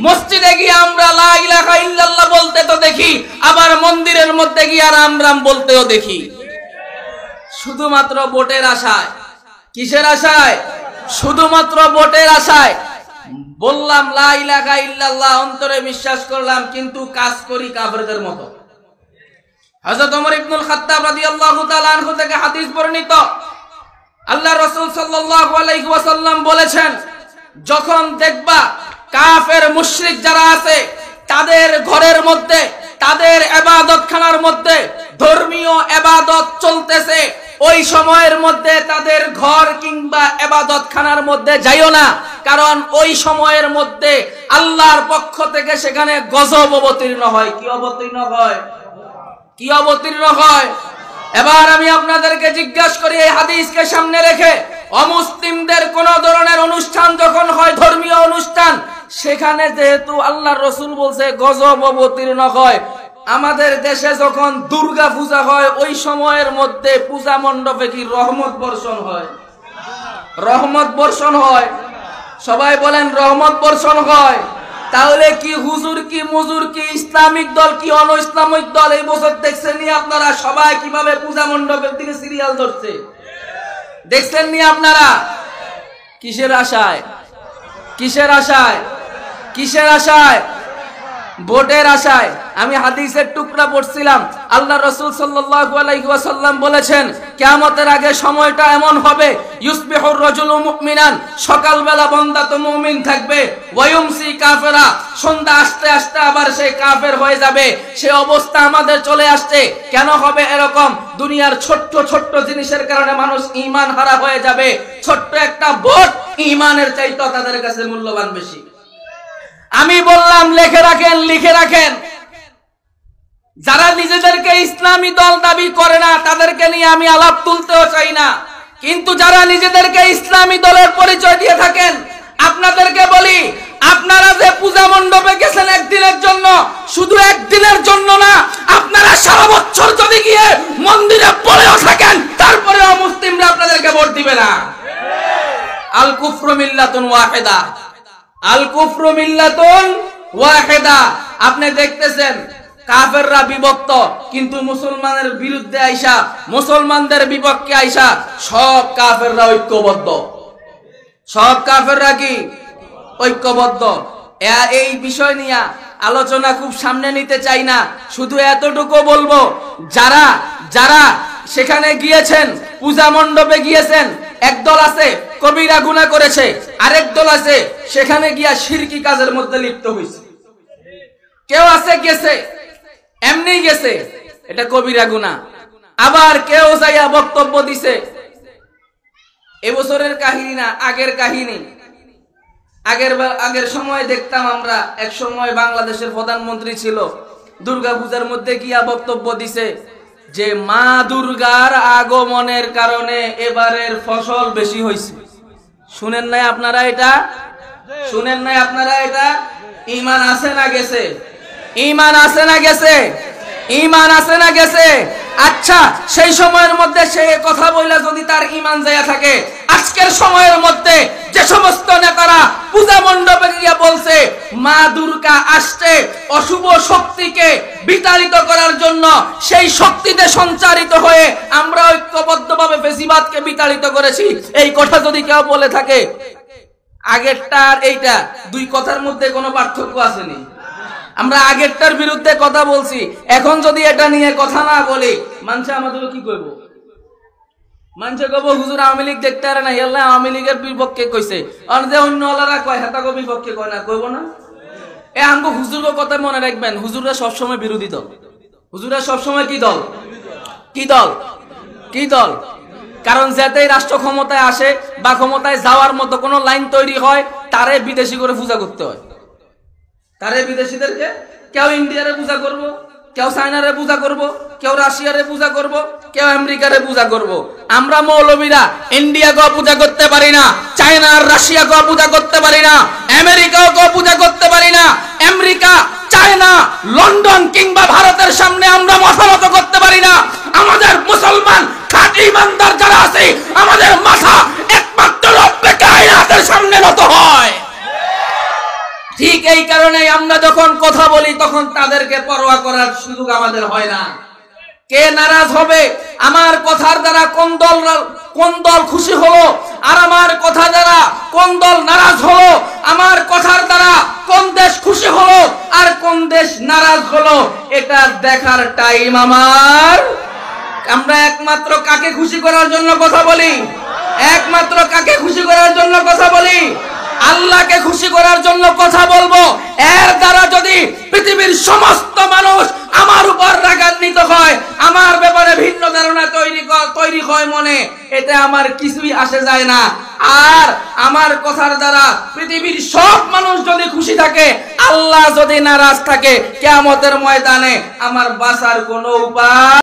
মসজিদে গিয়ে আমরা লা ইলাহা ইল্লাল্লাহ বলতে তো দেখি, আবার মন্দিরের মধ্যে গিয়ে রাম রাম বলতেও দেখি, শুধুমাত্র ভোটের আশায়। কিসের আশায়? শুধুমাত্র ভোটের আশায়। বললাম লা ইলাহা ইল্লাল্লাহ, অন্তরে বিশ্বাস করলাম, কিন্তু কাজ করি কাফেরদের মতো। হযরত ওমর ইবনুল খাত্তাব রাদিয়াল্লাহু তাআলা আনহু থেকে হাদিস বর্ণিত, আল্লাহর রাসূল সাল্লাল্লাহু আলাইহি ওয়াসাল্লাম বলেছেন, যখন দেখবা কাফের মুশরিক যারা আছে তাদের ঘরের মধ্যে, তাদের ইবাদতখানার মধ্যে ধর্মীয় ইবাদত চলতেছে, ওই সময়ের মধ্যে তাদের ঘর কিংবা ইবাদতখানার মধ্যে যাইও না, কারণ ওই সময়ের মধ্যে আল্লাহর পক্ষ থেকে সেখানে গজব অবতীর্ণ হয়। কি অবতীর্ণ হয়? কি অবতীর্ণ হয়? এবার আমি আপনাদেরকে জিজ্ঞাসা করি, এই হাদিসকে সামনে রেখে অমুসলিমদের কোন ধরনের অনুষ্ঠান যখন হয়, ধর্মীয় অনুষ্ঠান, সেখানে যেহেতু আল্লাহর রাসূল বলছে গজব অবতীর্ণ হয়, আমাদের দেশে যখন দুর্গা পূজা হয় ওই সময়ের মধ্যে পূজা মণ্ডপে কি রহমত বর্ষণ হয়? রহমত বর্ষণ হয়? সবাই বলেন রহমত বর্ষণ হয়। তাহলে কি হুজুর কি মুজুর কি ইসলামিক দল কি অন ইসলামিক দল এই বছর দেখছেন নি আপনারা সবাই কিভাবে পূজা মণ্ডপের দিকে সিরিয়াল ধরছে? দেখছেন নি আপনারা? কিসের আশায়? কিসের আশায়? কিসের আশায়? ভোটের আশায়। আমি হাদিসের টুকরা পড়ছিলাম, আল্লাহ রাসূল সাল্লাল্লাহু আলাইহি ওয়াসাল্লাম বলেছেন, কিয়ামতের আগে সময়টা এমন হবে, ইউসবিহুর রাজুলু মুমিনান, সকালবেলা বান্দা তো মুমিন থাকবে, ওয়ায়ুমসি কাফেরা, সন্ধ্যা আসতে আসতে আবার সে কাফের হয়ে যাবে। সে অবস্থা আমাদের চলে আসছে। কেন হবে এরকম? দুনিয়ার ছোট্ট ছোট্ট জিনিসের কারণে মানুষ ঈমান হারা হয়ে যাবে। ছোট্ট একটা ভোট ঈমানের চাইতে তাদের কাছে মূল্যবান বেশি। আমি বললাম লিখে রাখেন, লিখে রাখেন, যারা নিজেদেরকে ইসলামী দল দাবি করে না তাদেরকে নিয়ে আমি আলাপ তুলতেও চাই না, কিন্তু যারা নিজেদেরকে ইসলামী দলের পরিচয় দিয়ে থাকেন, আপনাদেরকে বলি, আপনারা যে পূজা মণ্ডপে গেছেন একদিনের জন্য, শুধু একদিনের জন্য না, আপনারা সারা বছর যদি গিয়ে মন্দিরে পড়েও থাকেন, তারপরেও মুসলিমরা আপনাদেরকে ভোট দিবে না। আল কুফরু মিল্লাতুন ওয়াহিদা, আল কুফরু মিল্লাতুন ওয়াহিদা। আপনি দেখতেছেন কাফেররা বিভক্ত, কিন্তু মুসলমানের বিরুদ্ধে আইসা, মুসলমানদের বিপক্ষে আইসা সব কাফেররা ঐক্যবদ্ধ। সব কাফেররা কি ঐক্যবদ্ধ? এই বিষয় নিয়ে আলোচনা খুব সামনে নিতে চাই না, শুধু এতটুকু বলবো, যারা যারা সেখানে গিয়েছেন, পূজা মণ্ডপে গিয়েছেন, একদল আছে কবিরা গুনাহ করেছে, আরেক দল আছে সেখানে গিয়া শিরকি কাজের মধ্যে লিপ্ত হয়েছে। কেউ আছে গেছে এমনি গেছে, এটা কবিরা গুনাহ। আবার কেউ যাইয়া বক্তব্য দিছে, এবছরের কাহিনী না, আগের কাহিনী। আগের সময় দেখতাম আমরা, এক সময় বাংলাদেশের প্রধানমন্ত্রী ছিল, দুর্গাপূজার মধ্যে গিয়া বক্তব্য দিছে যে মা দুর্গার আগমনের কারণে এবারের ফসল বেশি হয়েছে। শুনেন নাই আপনারা এটা? শুনেন নাই আপনারা এটা? ঈমান আছে না গেছে? ঈমান আছে না গেছে? ঈমান আছে না গেছে? আচ্ছা, সেই সময়ের মধ্যে সে কথা বইলা যদি তার ঈমান যায় থাকে, আজকের সময়ের মধ্যে যে সমস্ত নেতারা পূজা মণ্ডপে গিয়ে বলছে মা দুর্গা আসছে অশুভ শক্তিকে বিতাড়িত করার জন্য, সেই শক্তিতে সঞ্চারিত হয়ে আমরা ঐক্যবদ্ধভাবে ফেসিবাদকে বিতাড়িত করেছি, এই কথা যদি কেউ বলে থাকে, আগেরটা আর এইটা দুই কথার মধ্যে কোনো পার্থক্য আসেনি। আমরা আগেরটার বিরুদ্ধে কথা বলছি, এখন যদি এটা নিয়ে কথা না বলি, মানুষ আমাদের কি করব? মানুষ কব হুজুর আওয়ামী লীগ দেখতে পারে না, আল্লাহ আওয়ামী লীগের বিপক্ষে কইছে, আর যে অন্য আলারা কয় হেতা কো বিপক্ষে কয় না, কইব না? এ আমগো হুজুরের কথা মনে রাখবেন, হুজুররা সবসময় বিরোধী দল। হুজুররা সবসময় কি দল? কি দল? কি দল? কারণ যেতেই রাষ্ট্র ক্ষমতায় আসে বা ক্ষমতায় যাওয়ার মতো কোনো লাইন তৈরি হয়, তারে বিদেশি করে পূজা করতে হয়। তারে বিদেশিদেরকে, কেউ ইন্ডিয়ারে পূজা করব, কেউ চায়নারে পূজা করব, কেউ রাশিয়ারে পূজা করব, কেউ আমেরিকারে পূজা করব। আমরা মৌলবীরা ইন্ডিয়াকেও পূজা করতে পারি না, চায়না আর রাশিয়াকেও পূজা করতে পারি না, আমেরিকাকেও পূজা করতে পারি না। আমেরিকা, চায়না, লন্ডন কিংবা ভারতের সামনে আমরা মাথা নত করতে পারি না। আমাদের মুসলমান খাঁটি ইমানদার যারা আছে, আমাদের মাথা একমাত্র রব্বে কায়নাতের সামনে নত হয়। ঠিক ঠিক এই কারণে আমরা যখন কথা বলি তখন তাদেরকে পরোয়া করার সুযোগ আমাদের হয় না। কে নারাজ হবে, আমার কথার দ্বারা কোন দল খুশি হলো, আর আমার কথা দ্বারা কোন দল নারাজ হলো, আমার কথার দ্বারা কোন দেশ খুশি হলো আর কোন দেশ নারাজ হলো, এটা দেখার টাইম আমার। আমরা একমাত্র কাকে খুশি করার জন্য কথা বলি? একমাত্র কাকে খুশি করার জন্য কথা বলি? আল্লাহকে খুশি করার জন্য কথা বলবো। এর দ্বারা যদি পৃথিবীর সমস্ত মানুষ আমার উপর রাগান্বিত হয়, আমার ব্যাপারে ভিন্ন ধারণা তৈরি হয় মনে, এতে আমার কিছুই আসে যায় না। আর আমার কথার দ্বারা পৃথিবীর সব মানুষ যদি খুশি থাকে, আল্লাহ যদি নারাজ থাকে, কিয়ামতের ময়দানে আমার বাঁচার কোনো উপায়